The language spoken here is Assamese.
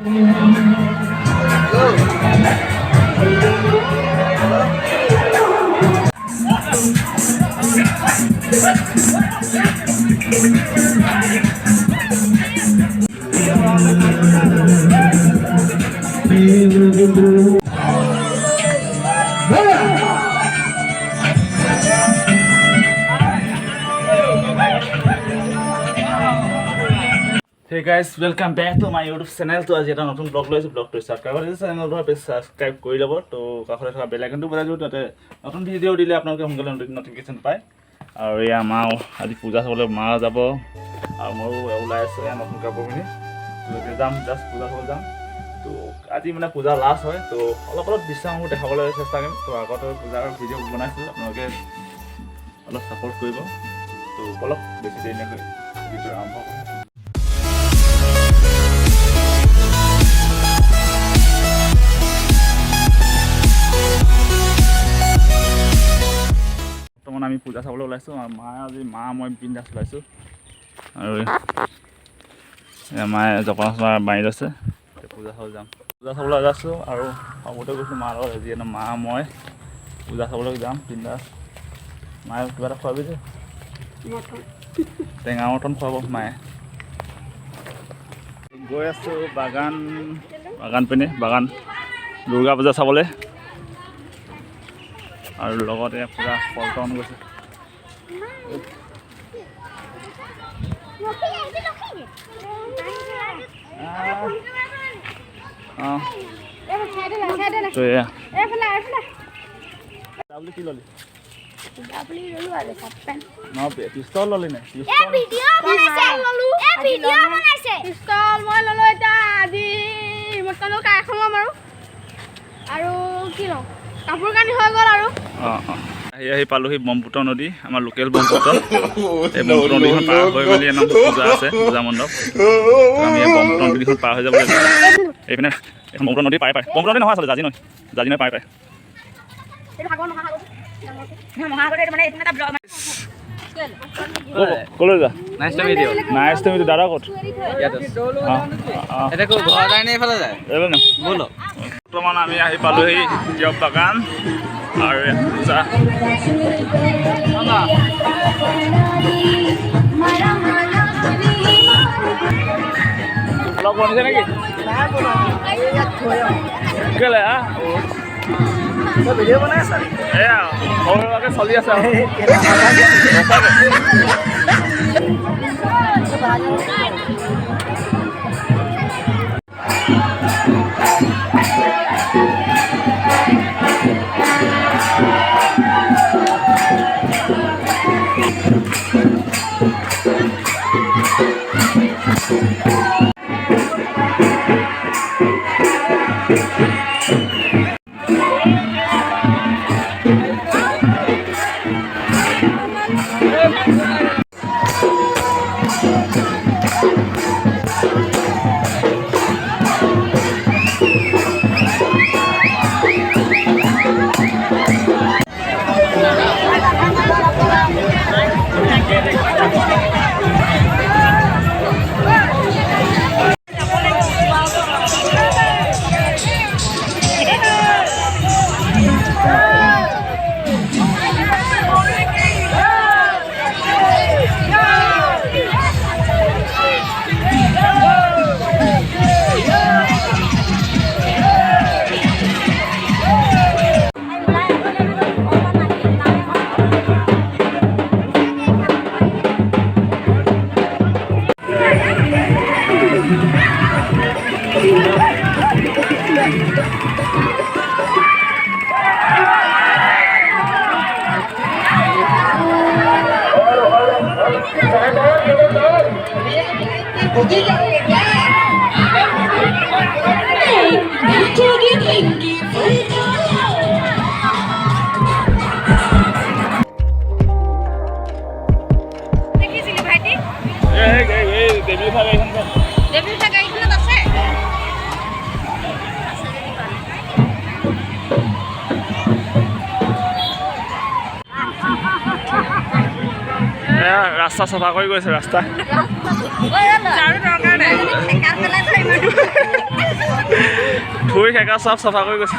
Hey guys, welcome back to my YouTube channel. তো আজি এটা নতুন ব্লগ লৈছো, ব্লগটো ষ্টাৰ্ট কৰাৰ আগতে চেনেলটো সাবস্ক্ৰাইব কৰি ল'ব। তো কাষতে থকা বেল আইকনটো বজাই দিওঁ, তাতে নতুন ভিডিঅ' দিলে আপোনালোকে সোনকালে নটিফিকেশ্যন পায়। আৰু এয়া মা আজি পূজা চাবলৈ মা যাব, আৰু ময়ো ওলাই আছোঁ এয়া নতুন কাপোৰ পিন্ধি। তো যাম, জাষ্ট পূজা চাবলৈ যাম। তো আজি মানে পূজা লাষ্ট হয়, তো অলপ দৃশ্যসমূহ দেখাবলৈ চেষ্টা কৰিম। তো আগতে পূজাৰ ভিডিঅ' বনাইছিলোঁ, আপোনালোকে অলপ ছাপোৰ্ট কৰিব। তো অলপ বেছি দেৰি নকৰি ভিডিঅ' আৰম্ভ কৰিম। বৰ্তমান আমি পূজা চাবলৈ ওলাইছোঁ। আজি মই বিন্দাছ ওলাইছোঁ, আৰু মায়ে জপনা চপনা মাৰি লৈছে। পূজা চাবলৈ যাম, পূজা চাবলৈ ওলাইছোঁ। আৰু সবতে গৈছোঁ মাৰ লগত। আজি মই পূজা চাবলৈ যাম বিন্দাছ। মায়ে কিবা এটা খুৱাবি যে, টেঙা মটন খুৱাব মায়ে। গৈ আছোঁ বাগান পিনে, দুৰ্গা পূজা চাবলৈ। আৰু লগতে পুৰা পল্টন গৈছে। কি ললি? পিষ্টল ললি নে? আৰু কি লওঁ, কাপোৰ কানি হৈ গ'ল। আৰু আহি পালোহি ব্ৰহ্মপুত্ৰ নদী, আমাৰ লোকেল ব্ৰহ্মপুত্ৰ। এই ব্ৰহ্মপুত্ৰ নদীখন পাৰ হৈ মেলি আমাৰ পূজা আছে, পূজা মণ্ডপ। আমি এই ব্ৰহ্মপুত্ৰ নদীখন পাৰ হৈ যাব লাগিব। এইপিনে এখন ব্ৰহ্মপুত্ৰ নদী পাই ব্ৰহ্মপুত্ৰ নদী নহয় আচলতে, জাজি নদী পাই ক'লৈ যা? Nice to meet you. দাদা ক'ত? বৰ্তমান আমি আহি পালোহি দিয়ক বাগান। আৰু পূজা অলপ বনিছে নেকি? কেলে ভিডিঅ' বনাই আছা? এয়া সৰুকে চলি আছে। ৰাস্তা চাফা কৰি গৈছে ৰাস্তা খৰি খেকা চব চাফা কৰি গৈছে